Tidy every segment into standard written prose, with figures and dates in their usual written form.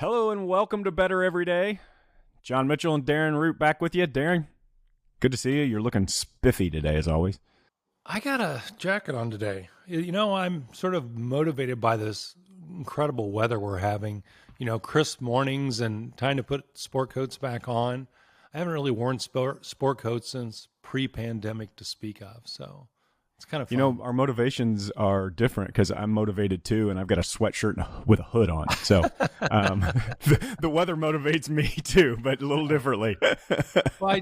Hello and welcome to Better Every Day. John Mitchell and Darren Root back with you. Darren, good to see you. You're looking spiffy today, as always. I got a jacket on today. You know, I'm sort of motivated by this incredible weather we're having. You know, crisp mornings and time to put sport coats back on. I haven't really worn sport coats since pre-pandemic to speak of, so it's kind of fun. You know, our motivations are different because I'm motivated too, and I've got a sweatshirt with a hood on. So the weather motivates me too, but a little differently. Well,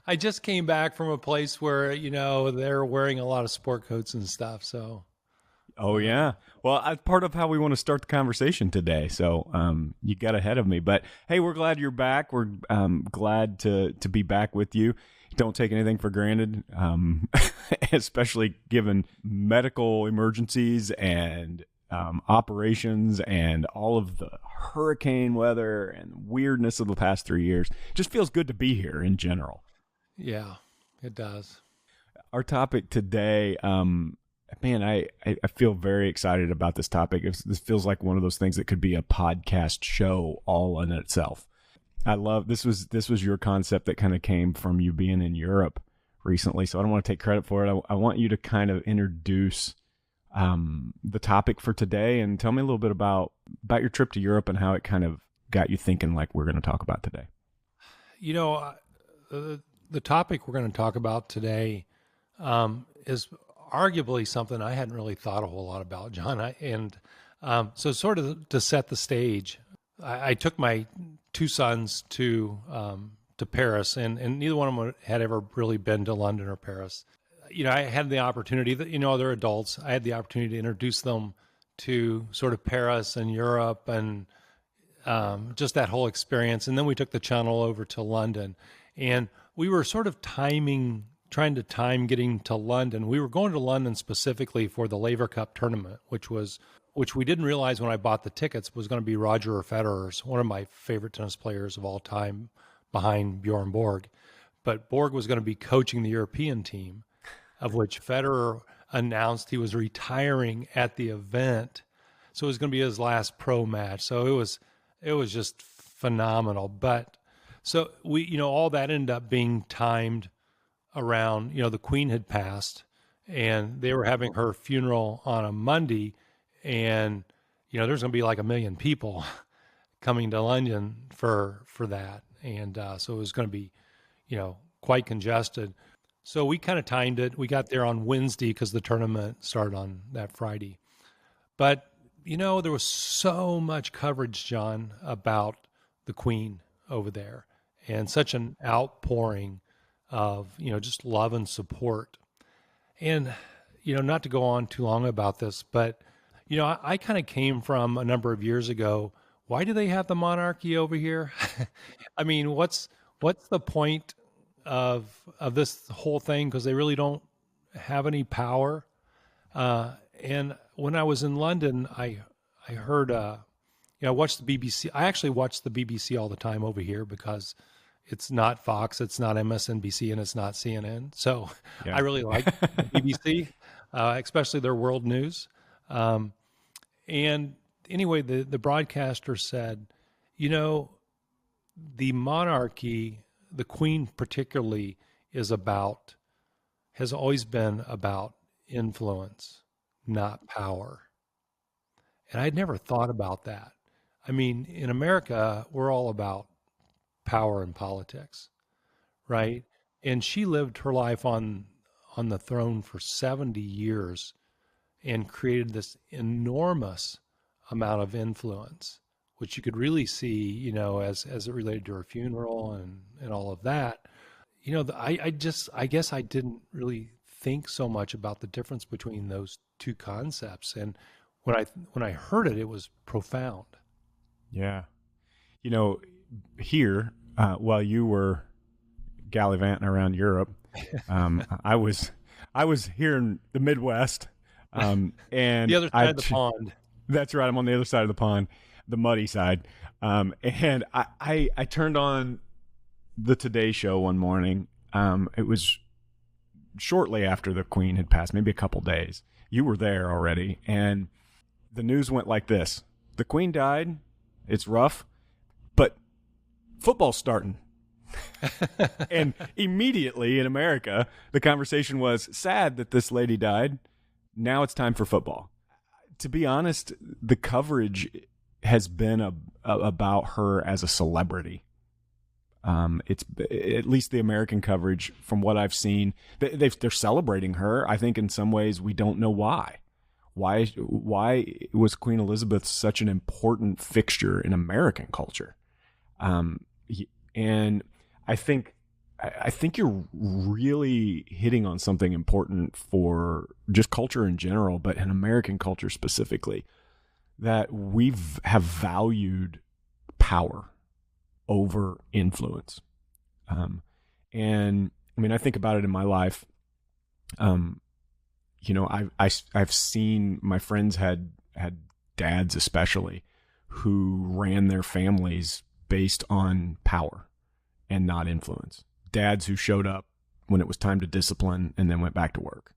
I just came back from a place where, you know, they're wearing a lot of sport coats and stuff, so. Oh, yeah. Well, that's part of how we want to start the conversation today. So you got ahead of me. But, hey, we're glad you're back. We're glad to be back with you. Don't take anything for granted, especially given medical emergencies and operations and all of the hurricane weather and weirdness of the past 3 years. It just feels good to be here in general. Yeah, it does. Our topic today, man, I feel very excited about this topic. This feels like one of those things that could be a podcast show all in itself. I love this was your concept that kind of came from you being in Europe recently. So I don't want to take credit for it. I want you to kind of introduce the topic for today and tell me a little bit about your trip to Europe and how it kind of got you thinking like we're going to talk about today. You know, the topic we're going to talk about today is arguably something I hadn't really thought a whole lot about, John. So sort of to set the stage, I took my two sons to Paris, and neither one of them had ever really been to London or Paris. You know, I had the opportunity that, you know, they're adults. I had the opportunity to introduce them to sort of Paris and Europe and just that whole experience. And then we took the channel over to London, and we were sort of trying to time getting to London. We were going to London specifically for the Laver Cup tournament, which we didn't realize when I bought the tickets was going to be Roger Federer's, one of my favorite tennis players of all time, behind Bjorn Borg. But Borg was going to be coaching the European team, of which Federer announced he was retiring at the event. So it was going to be his last pro match. So it was just phenomenal. But so we, you know, all that ended up being timed around, you know, the Queen had passed and they were having her funeral on a Monday, and, you know, there's going to be like 1 million people coming to London for that. And so it was going to be, you know, quite congested. So we kind of timed it. We got there on Wednesday because the tournament started on that Friday. But, you know, there was so much coverage, John, about the Queen over there and such an outpouring of, you know, just love and support. And, you know, not to go on too long about this, but, you know, I kind of came from a number of years ago. Why do they have the monarchy over here? I mean, what's the point of this whole thing? Because they really don't have any power. And when I was in London, I heard, you know, I watched the BBC. I actually watch the BBC all the time over here because it's not Fox, it's not MSNBC, and it's not CNN. So yeah. I really like the BBC, especially their world news. And anyway, the broadcaster said, you know, the monarchy, the Queen particularly, has always been about influence, not power. And I'd never thought about that. I mean, in America, we're all about power and politics, right? And she lived her life on the throne for 70 years and created this enormous amount of influence, which you could really see, you know, as it related to her funeral and all of that. You know, I guess I didn't really think so much about the difference between those two concepts. And when I heard it, it was profound. Yeah. You know, here, while you were gallivanting around Europe, I was here in the Midwest, and the other side of the pond. That's right. I'm on the other side of the pond, the muddy side. And I turned on the Today Show one morning. It was shortly after the Queen had passed, maybe a couple days. You were there already, and the news went like this: the Queen died. It's rough, but football's starting. And immediately in America, the conversation was sad that this lady died. Now it's time for football. To be honest, the coverage has been about her as a celebrity. It's at least the American coverage, from what I've seen, they're celebrating her. I think in some ways we don't know why. Why was Queen Elizabeth such an important fixture in American culture? And I think you're really hitting on something important for just culture in general, but in American culture specifically, that have valued power over influence. And I mean, I think about it in my life. I've seen my friends had dads especially who ran their families based on power and not influence. Dads who showed up when it was time to discipline and then went back to work.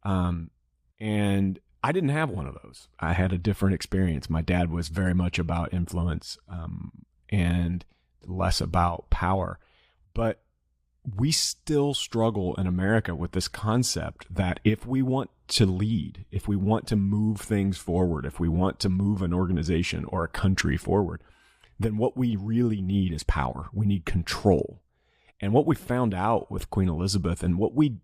And I didn't have one of those. I had a different experience. My dad was very much about influence, and less about power. But we still struggle in America with this concept that if we want to lead, if we want to move things forward, if we want to move an organization or a country forward, then what we really need is power. We need control. And what we found out with Queen Elizabeth, and what we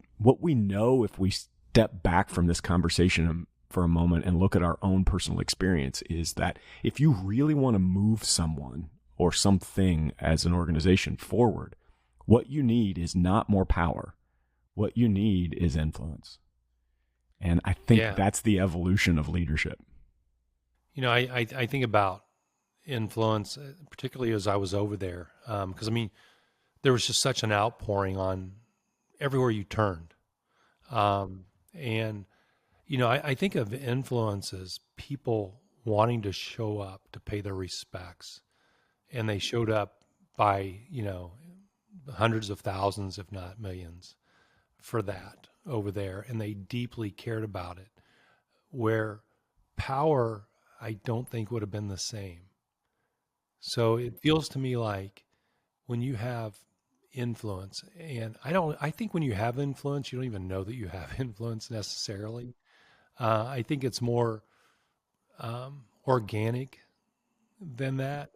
know if we step back from this conversation for a moment and look at our own personal experience, is that if you really want to move someone or something as an organization forward, what you need is not more power. What you need is influence. And I think that's the evolution of leadership. I think about influence, particularly as I was over there, because I mean, there was just such an outpouring on everywhere you turned. And, I think of influence as people wanting to show up to pay their respects. And they showed up by, hundreds of thousands, if not millions, for that over there. And they deeply cared about it. Where power, I don't think would have been the same. So it feels to me like when you have influence, and I think when you have influence, you don't even know that you have influence necessarily. I think it's more organic than that.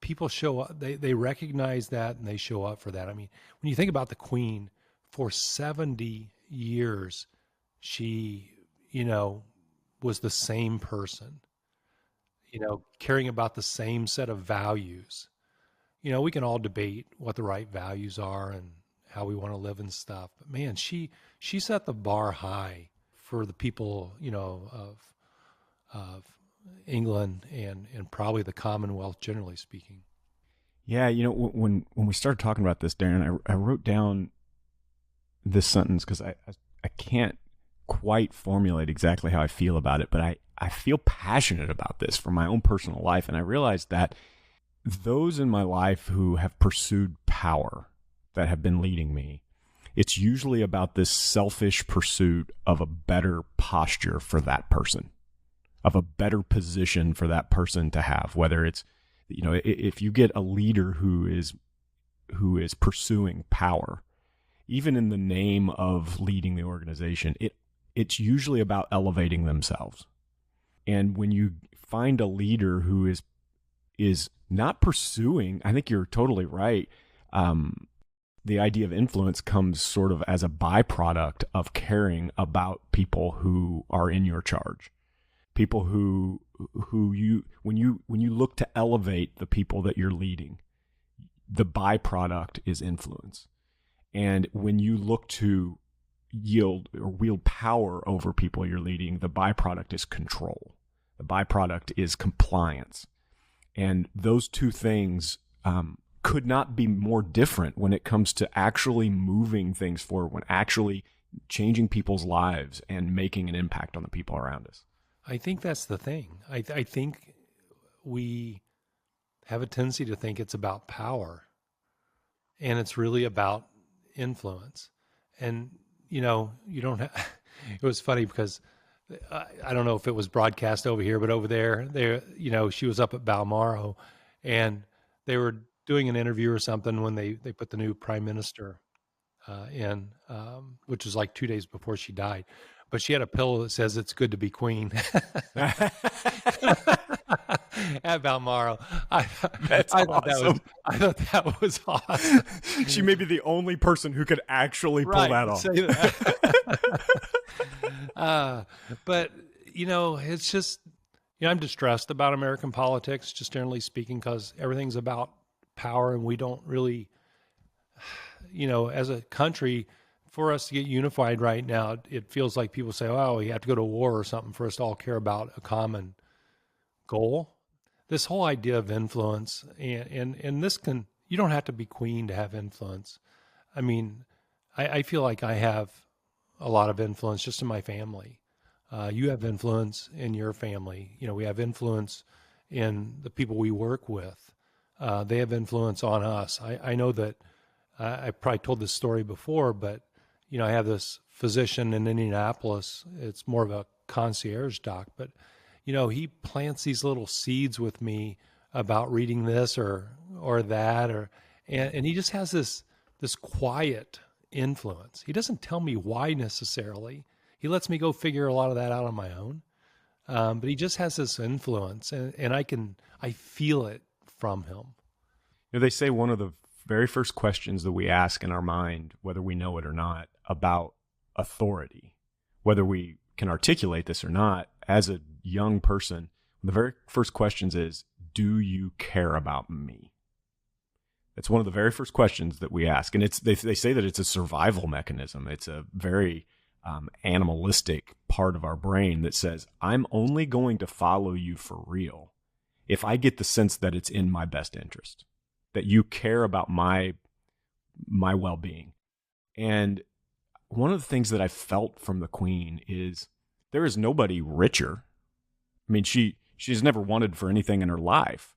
People show up, they recognize that, and they show up for that. I mean, when you think about the Queen, for 70 years, she, was the same person, caring about the same set of values. We can all debate what the right values are and how we want to live and stuff. But man, she set the bar high for the people, of England and probably the Commonwealth, generally speaking. Yeah, when we started talking about this, Darren, I wrote down this sentence because I can't quite formulate exactly how I feel about it, but I feel passionate about this for my own personal life. And I realized that those in my life who have pursued power, that have been leading me, it's usually about this selfish pursuit of a better posture for that person, of a better position for that person to have, whether it's, if you get a leader who is pursuing power, even in the name of leading the organization, it's usually about elevating themselves. And when you find a leader who is not pursuing, I think you're totally right. The idea of influence comes sort of as a byproduct of caring about people who are in your charge. People who when you look to elevate the people that you're leading, the byproduct is influence. And when you look to yield or wield power over people you're leading, the byproduct is control. The byproduct is compliance. And those two things could not be more different when it comes to actually moving things forward, when actually changing people's lives and making an impact on the people around us. I think that's the thing. I think we have a tendency to think it's about power, and it's really about influence. And, you don't have, it was funny because I don't know if it was broadcast over here, but over there, she was up at Balmoral, and they were doing an interview or something when they put the new prime minister in, which was like 2 days before she died. But she had a pillow that says "It's good to be queen" at Balmoral. That's awesome. I thought that was awesome. She may be the only person who could actually pull that off. Say that. But it's just, I'm distressed about American politics, just generally speaking, because everything's about power, and we don't really, as a country, for us to get unified right now, it feels like people say, "Oh, you have to go to war or something for us to all care about a common goal." This whole idea of influence, and this you don't have to be queen to have influence. I mean, I feel like I have a lot of influence just in my family. You have influence in your family. We have influence in the people we work with. They have influence on us. I know that I probably told this story before, but I have this physician in Indianapolis. It's more of a concierge doc, but he plants these little seeds with me about reading this or that, and he just has this quiet influence. He doesn't tell me why necessarily. He lets me go figure a lot of that out on my own. But he just has this influence, and I feel it from him. They say one of the very first questions that we ask in our mind, whether we know it or not, about authority, whether we can articulate this or not, as a young person, the very first questions is, do you care about me? It's one of the very first questions that we ask. And they say that it's a survival mechanism. It's a very animalistic part of our brain that says, I'm only going to follow you for real if I get the sense that it's in my best interest, that you care about my well-being. And one of the things that I felt from the Queen is there is nobody richer. I mean, she's never wanted for anything in her life.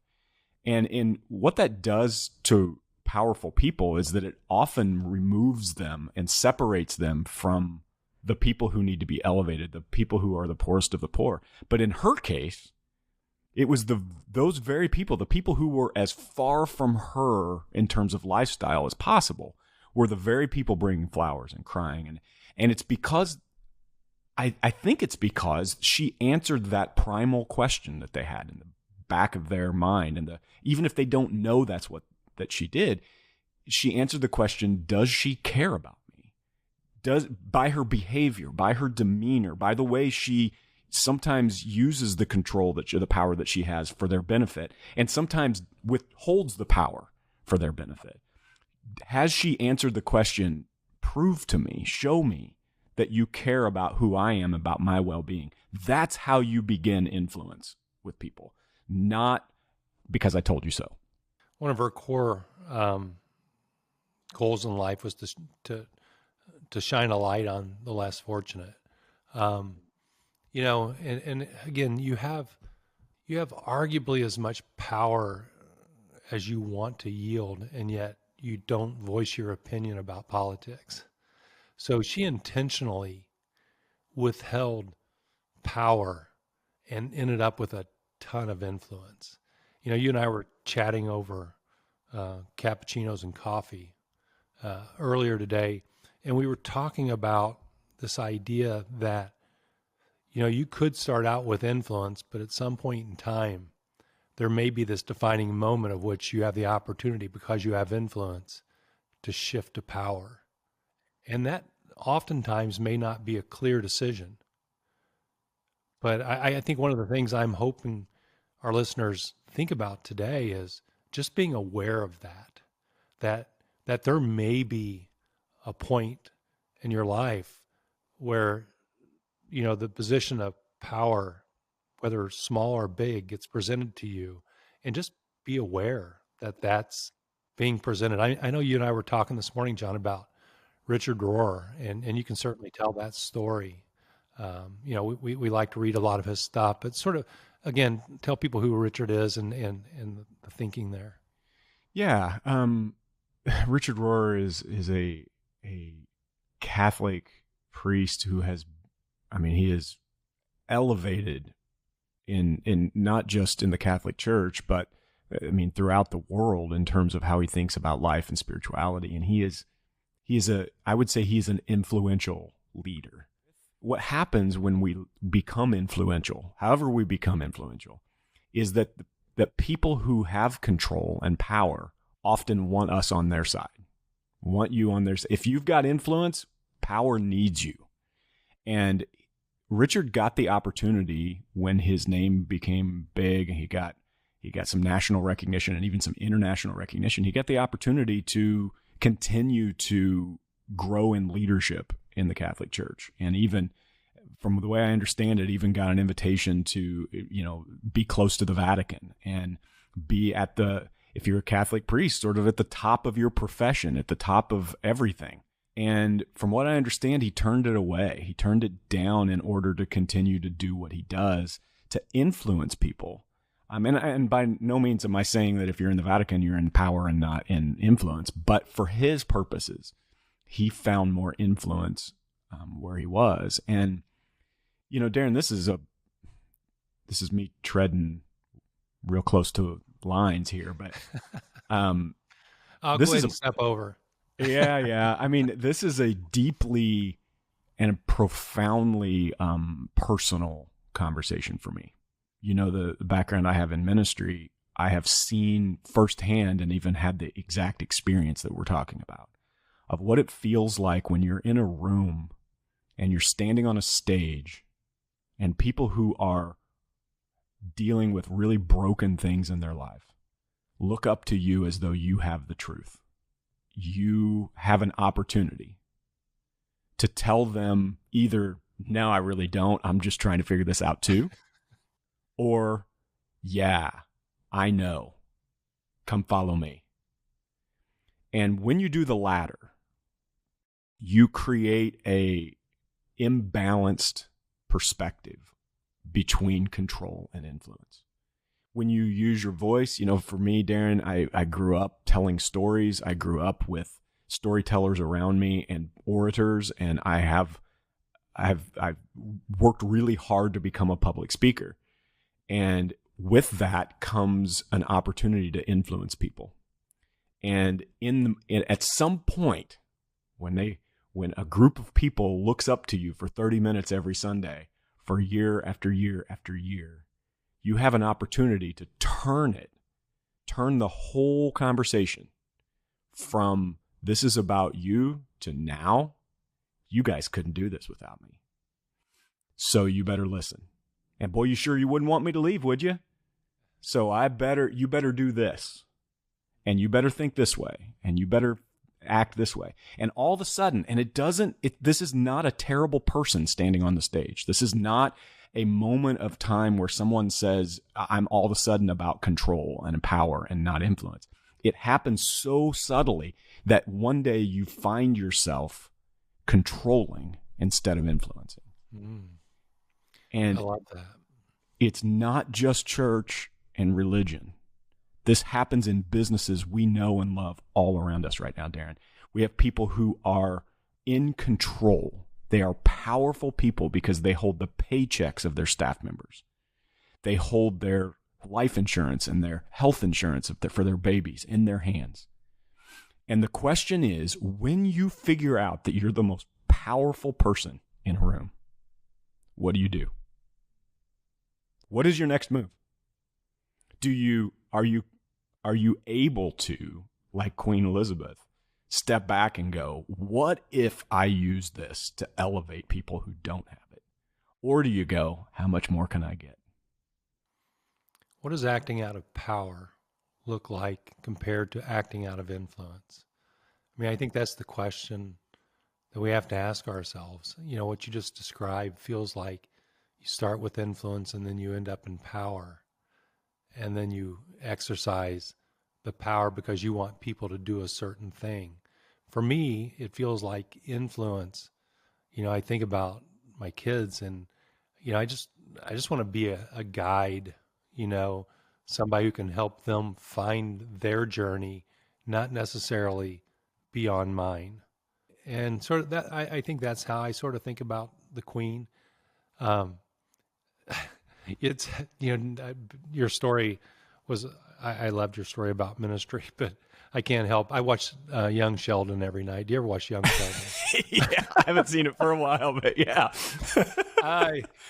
And in what that does to powerful people is that it often removes them and separates them from the people who need to be elevated, the people who are the poorest of the poor. But in her case, it was those very people, the people who were as far from her in terms of lifestyle as possible, were the very people bringing flowers and crying. And it's because, I think it's because she answered that primal question that they had in the back of their mind. And even if they don't know that she did, she answered the question, does she care about me? By her behavior, by her demeanor, by the way she sometimes uses the control the power that she has for their benefit, and sometimes withholds the power for their benefit. Has she answered the question, prove to me, show me that you care about who I am, about my well-being? That's how you begin influence with people, not because I told you so. One of her core goals in life was to shine a light on the less fortunate. And again, you have arguably as much power as you want to yield, and yet you don't voice your opinion about politics. So she intentionally withheld power and ended up with a ton of influence. You and I were chatting over cappuccinos and coffee earlier today, and we were talking about this idea that you could start out with influence, but at some point in time, there may be this defining moment of which you have the opportunity, because you have influence, to shift to power. And that oftentimes may not be a clear decision. But I think one of the things I'm hoping our listeners think about today is just being aware of that there may be a point in your life where, the position of power, whether small or big, gets presented to you, and just be aware that that's being presented. I know you and I were talking this morning, John, about Richard Rohr, and you can certainly tell that story. We like to read a lot of his stuff, but sort of, again, tell people who Richard is and the thinking there. Yeah. Richard Rohr is a Catholic priest who he is elevated in not just in the Catholic Church, but I mean throughout the world in terms of how he thinks about life and spirituality. And I would say he's an influential leader. What happens when we become influential, however we become influential, is that people who have control and power often want us on their side, want you on their side. If you've got influence, power needs you. And Richard got the opportunity when his name became big. He got some national recognition and even some international recognition. He got the opportunity to continue to grow in leadership in the Catholic Church. And even from the way I understand it, even got an invitation to, be close to the Vatican and be if you're a Catholic priest, sort of at the top of your profession, at the top of everything. And from what I understand, he turned it away. He turned it down in order to continue to do what he does to influence people. And by no means am I saying that if you're in the Vatican, you're in power and not in influence. But for his purposes, he found more influence where he was. And, Darren, this is me treading real close to lines here, but I'll this go ahead is and step over. Yeah. I mean, this is a deeply and profoundly personal conversation for me. The background I have in ministry, I have seen firsthand and even had the exact experience that we're talking about of what it feels like when you're in a room and you're standing on a stage and people who are dealing with really broken things in their life look up to you as though you have the truth. You have an opportunity to tell them either, no, I really don't, I'm just trying to figure this out too, or, yeah, I know, come follow me. And when you do the latter, you create a imbalanced perspective between control and influence. When you use your voice, for me, Darren, I grew up telling stories. I grew up with storytellers around me and orators, and I've worked really hard to become a public speaker. And with that comes an opportunity to influence people. And at some point, when a group of people looks up to you for 30 minutes every Sunday for year after year after year, you have an opportunity to turn the whole conversation from this is about you to now, you guys couldn't do this without me. So you better listen. And boy, you sure you wouldn't want me to leave, would you? So you better do this. And you better think this way. And you better act this way. And all of a sudden, and this is not a terrible person standing on the stage. This is not a moment of time where someone says, I'm all of a sudden about control and power and not influence. It happens so subtly that one day you find yourself controlling instead of influencing. And I love that. It's not just church and religion. This happens in businesses we know and love all around us right now, Darren. We have people who are in control. They are powerful people because they hold the paychecks of their staff members. They hold their life insurance and their health insurance for their babies in their hands. And the question is, when you figure out that you're the most powerful person in a room, what do? What is your next move? Are you able to, like Queen Elizabeth, step back and go, what if I use this to elevate people who don't have it? Or do you go, how much more can I get? What does acting out of power look like compared to acting out of influence? I mean, I think that's the question that we have to ask ourselves. What you just described feels like you start with influence and then you end up in power. And then you exercise the power because you want people to do a certain thing. For me, it feels like influence. I think about my kids and, I just want to be a guide, somebody who can help them find their journey, not necessarily beyond mine. And sort of that, I think that's how I sort of think about the Queen. it's, your story was, I loved your story about ministry, but I can't help. I watch Young Sheldon every night. Do you ever watch Young Sheldon? Yeah, I haven't seen it for a while, but yeah.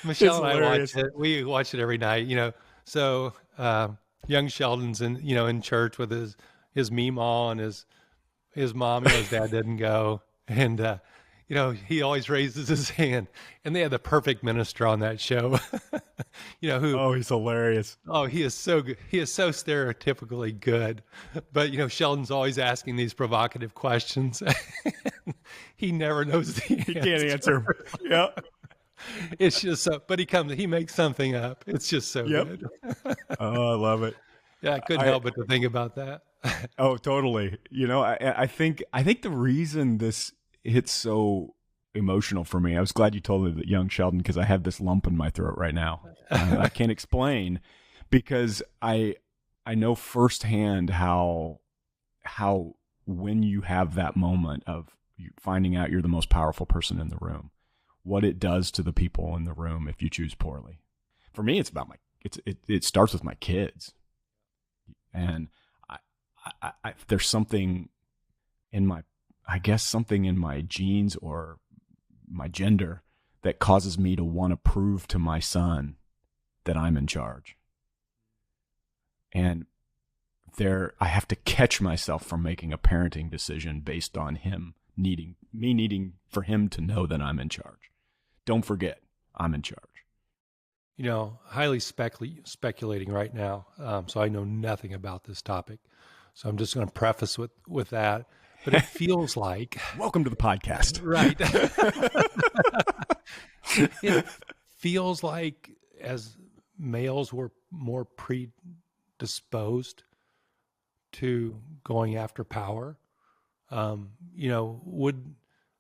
Michelle and I watch it. We watch it every night, So Young Sheldon's in church with his meemaw and his mom. His dad didn't go, and he always raises his hand. And they had the perfect minister on that show. Oh, he's hilarious. Oh, he is so good. He is so stereotypically good. But Sheldon's always asking these provocative questions. He never knows the answer. He can't answer. Yep. It's just so, but he makes something up. It's just so good. Oh, I love it. Yeah, I couldn't help but to think about that. Oh, totally. I think the reason this hits so emotional for me, I was glad you told me that Young Sheldon, because I have this lump in my throat right now. I can't explain, because I know firsthand how when you have that moment of finding out you're the most powerful person in the room, what it does to the people in the room if you choose poorly. For me, it's about it starts with my kids. And I there's something in my genes or my gender that causes me to want to prove to my son that I'm in charge. And I have to catch myself from making a parenting decision based on him needing for him to know that I'm in charge. Don't forget, I'm in charge. Highly speculating right now, so I know nothing about this topic. So I'm just going to preface with that. But it feels like... Welcome to the podcast. Right. It feels like as males were more predisposed to going after power, would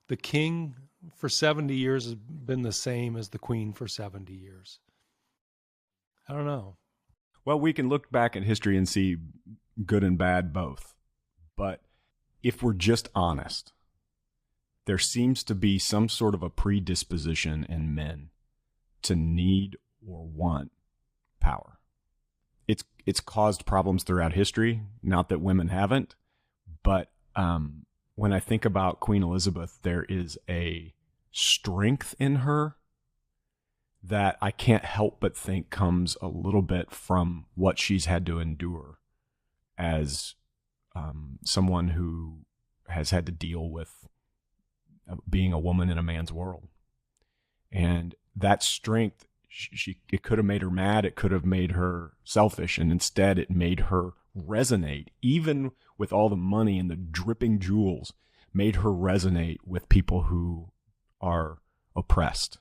the king for 70 years have been the same as the queen for 70 years? I don't know. Well, we can look back at history and see good and bad both. But if we're just honest, there seems to be some sort of a predisposition in men to need or want power. It's caused problems throughout history, not that women haven't, but when I think about Queen Elizabeth, there is a strength in her that I can't help but think comes a little bit from what she's had to endure as someone who has had to deal with being a woman in a man's world. And that strength, it could have made her mad, it could have made her selfish, and instead it made her resonate, even with all the money and the dripping jewels, made her resonate with people who are oppressed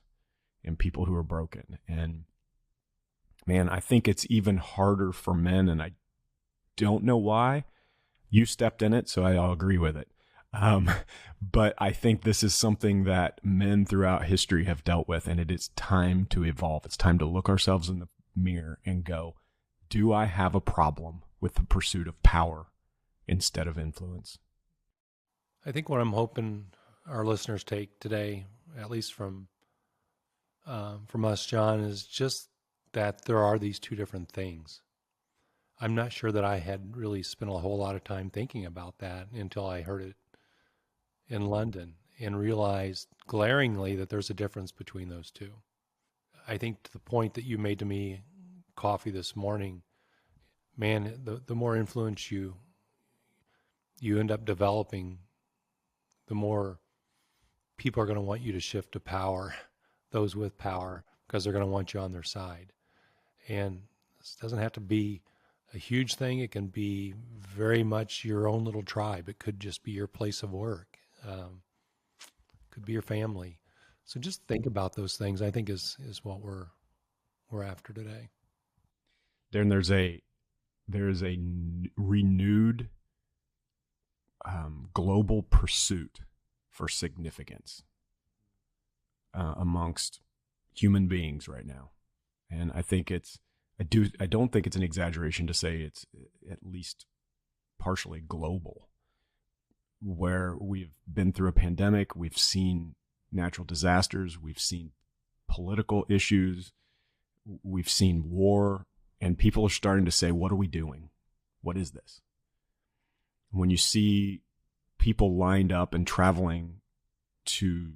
and people who are broken. And man, I think it's even harder for men, and I don't know why. You stepped in it, so I'll agree with it. But I think this is something that men throughout history have dealt with, and it is time to evolve. It's time to look ourselves in the mirror and go, do I have a problem with the pursuit of power instead of influence? I think what I'm hoping our listeners take today, at least from us, John, is just that there are these two different things. I'm not sure that I had really spent a whole lot of time thinking about that until I heard it in London and realized glaringly that there's a difference between those two. I think to the point that you made to me, Coffee, this morning, man, the more influence you end up developing, the more people are going to want you to shift to power, those with power, because they're going to want you on their side. And this doesn't have to be a huge thing. It can be very much your own little tribe. It could just be your place of work. Could be your family. So just think about those things, I think is what we're after today. Darren, there's a renewed global pursuit for significance amongst human beings right now. And I think I don't think it's an exaggeration to say it's at least partially global, where we've been through a pandemic, we've seen natural disasters, we've seen political issues, We've seen war, and people are starting to say, what are we doing? What is this? When you see people lined up and traveling to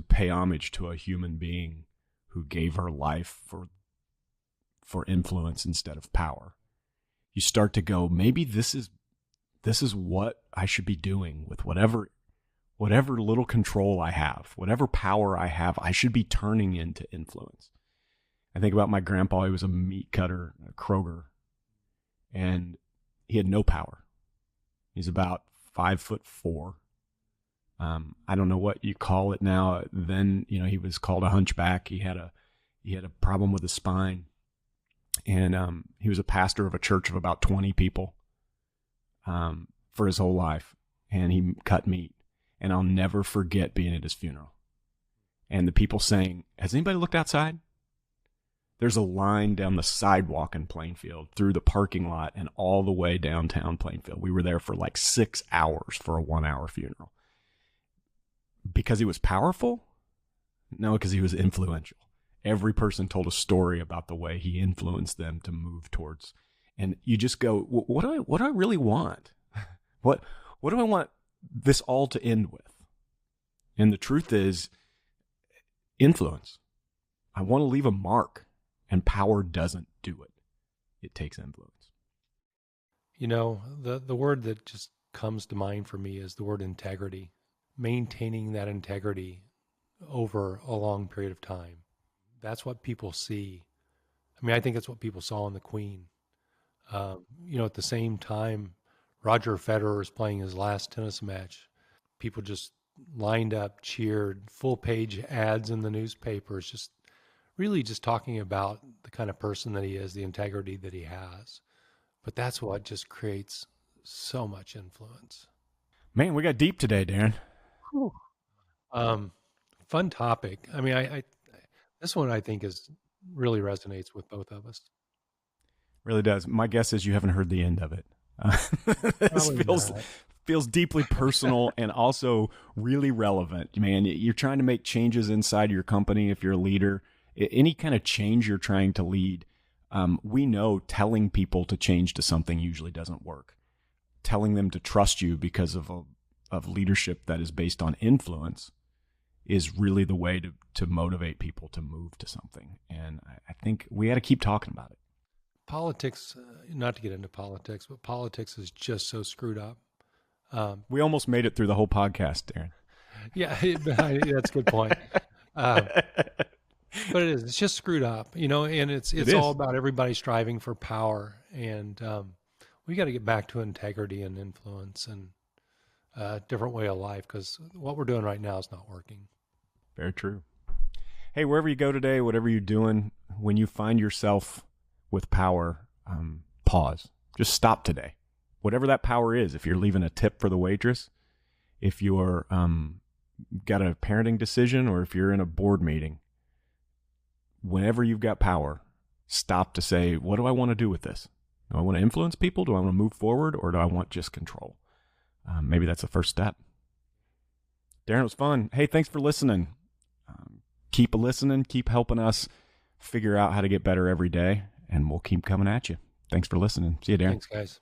pay homage to a human being who gave her life for influence instead of power, you start to go, maybe this is what I should be doing with whatever little control I have, whatever power I have, I should be turning into influence. I think about my grandpa. He was a meat cutter at Kroger, and he had no power. He's about 5'4". I don't know what you call it now. Then, he was called a hunchback. He had a problem with his spine, and he was a pastor of a church of about 20 people for his whole life, and he cut meat. And I'll never forget being at his funeral and the people saying, has anybody looked outside? There's a line down the sidewalk in Plainfield, through the parking lot, and all the way downtown Plainfield. We were there for like 6 hours for a 1-hour funeral. Because he was powerful? No, because he was influential. Every person told a story about the way he influenced them to move towards. And you just go, what do I really want? What do I want this all to end with? And the truth is, influence. I want to leave a mark. And power doesn't do it. It takes influence. The word that just comes to mind for me is the word integrity. Maintaining that integrity over a long period of time. That's what people see. I think it's what people saw in the Queen. At the same time, Roger Federer is playing his last tennis match. People just lined up, cheered, full-page ads in the newspapers, just talking about the kind of person that he is, the integrity that he has. But that's what just creates so much influence. Man, we got deep today, Darren. Whew. Fun topic. This one I think really resonates with both of us. Really does. My guess is you haven't heard the end of it. This feels deeply personal and also really relevant. Man, you're trying to make changes inside your company if you're a leader. Any kind of change you're trying to lead, we know telling people to change to something usually doesn't work. Telling them to trust you because of leadership that is based on influence is really the way to motivate people to move to something. And I think we got to keep talking about it. Politics, not to get into politics, but politics is just so screwed up. We almost made it through the whole podcast, Darren. Yeah, that's a good point. But it is. It's just screwed up, and it's all about everybody striving for power. And we got to get back to integrity and influence and a different way of life, because what we're doing right now is not working. Very true. Hey, wherever you go today, whatever you're doing, when you find yourself with power, pause. Just stop today. Whatever that power is, if you're leaving a tip for the waitress, if you're got a parenting decision, or if you're in a board meeting, whenever you've got power, stop to say, what do I want to do with this? Do I want to influence people? Do I want to move forward? Or do I want just control? Maybe that's the first step. Darren, it was fun. Hey, thanks for listening. Keep listening. Keep helping us figure out how to get better every day. And we'll keep coming at you. Thanks for listening. See you, Darren. Thanks, guys.